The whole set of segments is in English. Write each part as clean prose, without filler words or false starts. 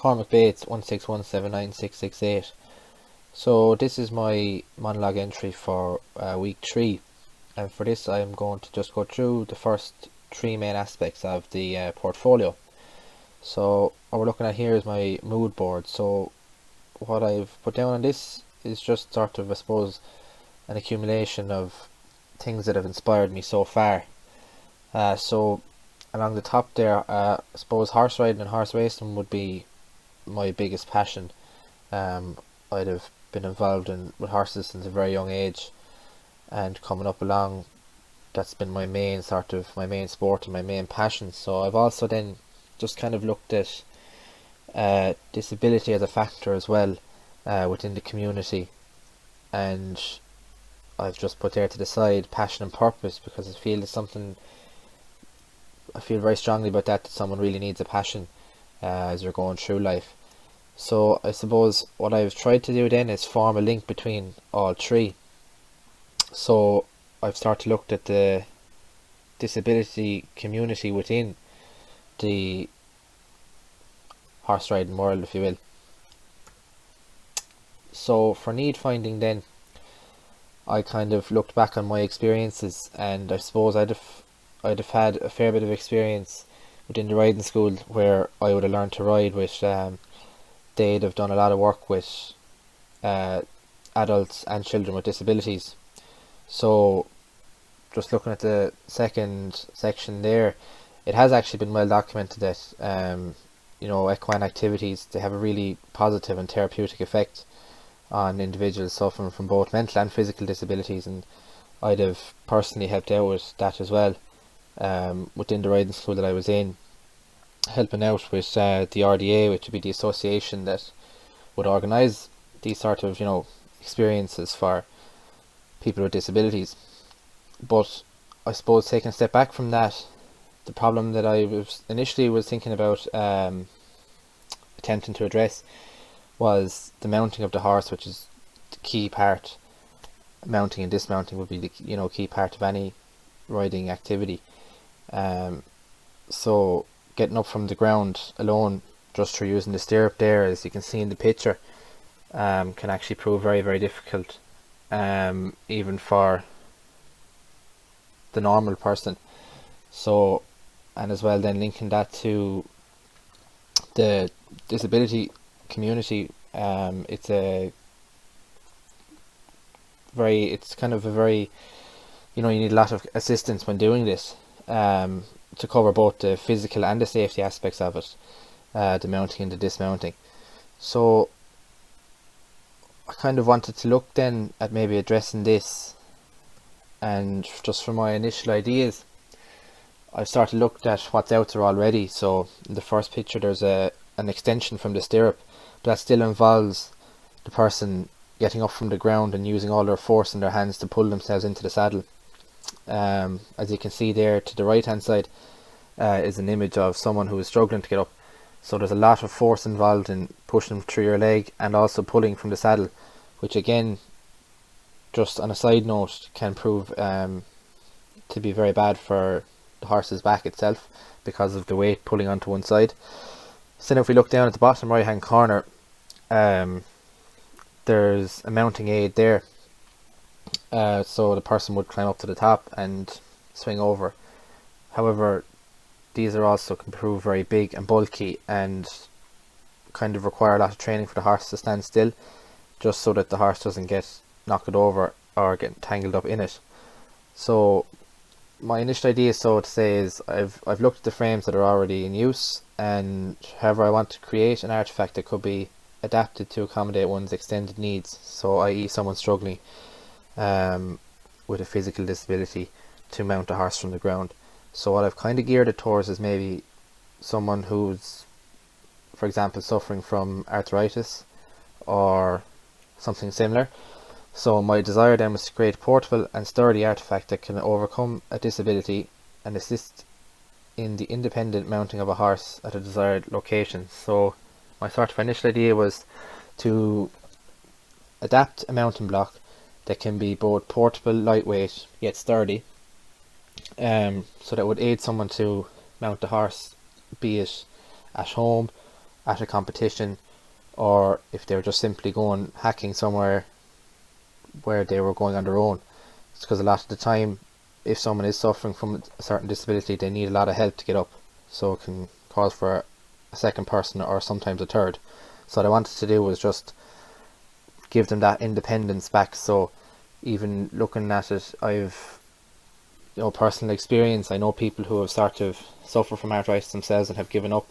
Cormac Bates 161796668. So this is my monologue entry for week 3, and for this I am going to just go through the first 3 main aspects of the portfolio. So what we're looking at here is my mood board. So what I've put down on this is just sort of, I suppose, an accumulation of things that have inspired me so far. So along the top there, I suppose horse riding and horse racing would be my biggest passion. I'd have been involved with horses since a very young age, and coming up along, that's been my main sport and my main passion. So I've also then just kind of looked at disability as a factor as well within the community, and I've just put there to the side passion and purpose, because I feel very strongly about that someone really needs a passion as you're going through life. So I suppose what I've tried to do then is form a link between all 3. So I've started to look at the disability community within the horse riding world, if you will. So for need finding then, I kind of looked back on my experiences, and I suppose I'd have had a fair bit of experience within the riding school where I would have learned to ride with they'd have done a lot of work with adults and children with disabilities. So just looking at the second section there, it has actually been well documented that equine activities, they have a really positive and therapeutic effect on individuals suffering from both mental and physical disabilities, and I'd have personally helped out with that as well within the riding school that I was in, helping out with the RDA, which would be the association that would organise these sort of experiences for people with disabilities. But I suppose, taking a step back from that, the problem that I initially was thinking about attempting to address was the mounting of the horse, which is the key part. Mounting and dismounting would be the key part of any riding activity. So getting up from the ground alone, just through using the stirrup there, as you can see in the picture, can actually prove very, very difficult, even for the normal person. So, and as well then linking that to the disability community, it's kind of a very, you need a lot of assistance when doing this, to cover both the physical and the safety aspects of it, the mounting and the dismounting. So I kind of wanted to look then at maybe addressing this, and just from my initial ideas, I've started looked at what's out there already. So in the first picture there's an extension from the stirrup, but that still involves the person getting up from the ground and using all their force in their hands to pull themselves into the saddle. As you can see there to the right hand side is an image of someone who is struggling to get up. So there's a lot of force involved in pushing through your leg and also pulling from the saddle, which again, just on a side note, can prove to be very bad for the horse's back itself, because of the weight pulling onto one side. So now if we look down at the bottom right hand corner, there's a mounting aid there. So the person would climb up to the top and swing over. However, these are also can prove very big and bulky, and kind of require a lot of training for the horse to stand still, just so that the horse doesn't get knocked over or get tangled up in it. So my initial idea, so to say, is I've looked at the frames that are already in use, and however I want to create an artifact that could be adapted to accommodate one's extended needs, so i.e. someone struggling with a physical disability to mount a horse from the ground. So what I've kind of geared it towards is maybe someone who's, for example, suffering from arthritis or something similar. So my desire then was to create a portable and sturdy artifact that can overcome a disability and assist in the independent mounting of a horse at a desired location. So my sort of initial idea was to adapt a mounting block that can be both portable, lightweight, yet sturdy, so that would aid someone to mount the horse, be it at home at a competition, or if they were just simply going hacking somewhere where they were going on their own. It's because a lot of the time, if someone is suffering from a certain disability, they need a lot of help to get up, so it can cause for a second person or sometimes a third. So what I wanted to do was just give them that independence back. So even looking at it, I've personal experience. I know people who have started to suffer from arthritis themselves and have given up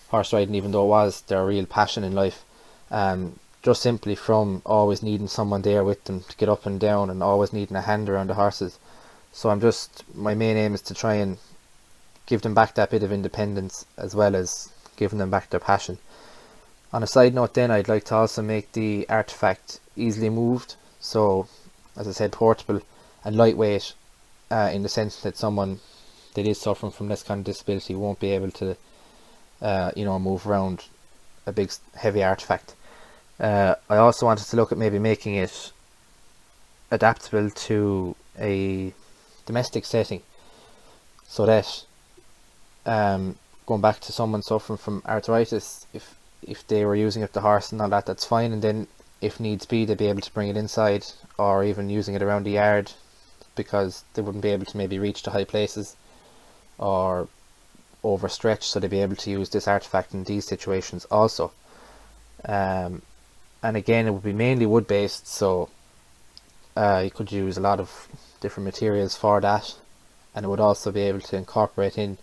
horse riding, even though it was their real passion in life, just simply from always needing someone there with them to get up and down, and always needing a hand around the horses. So my main aim is to try and give them back that bit of independence, as well as giving them back their passion. On a side note then, I'd like to also make the artifact easily moved, so as I said, portable and lightweight, in the sense that someone that is suffering from this kind of disability won't be able to move around a big heavy artifact. I also wanted to look at maybe making it adaptable to a domestic setting, so that going back to someone suffering from arthritis, if they were using it the horse and all that, that's fine, and then if needs be they'd be able to bring it inside, or even using it around the yard, because they wouldn't be able to maybe reach the high places or overstretch, so they'd be able to use this artifact in these situations also. And again, it would be mainly wood based, so you could use a lot of different materials for that, and it would also be able to incorporate in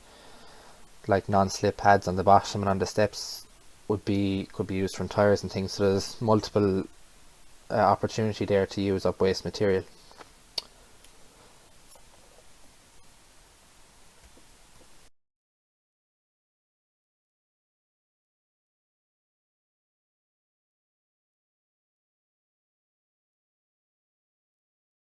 like non-slip pads on the bottom and on the steps could be used from tires and things. So there's multiple opportunity there to use up waste material.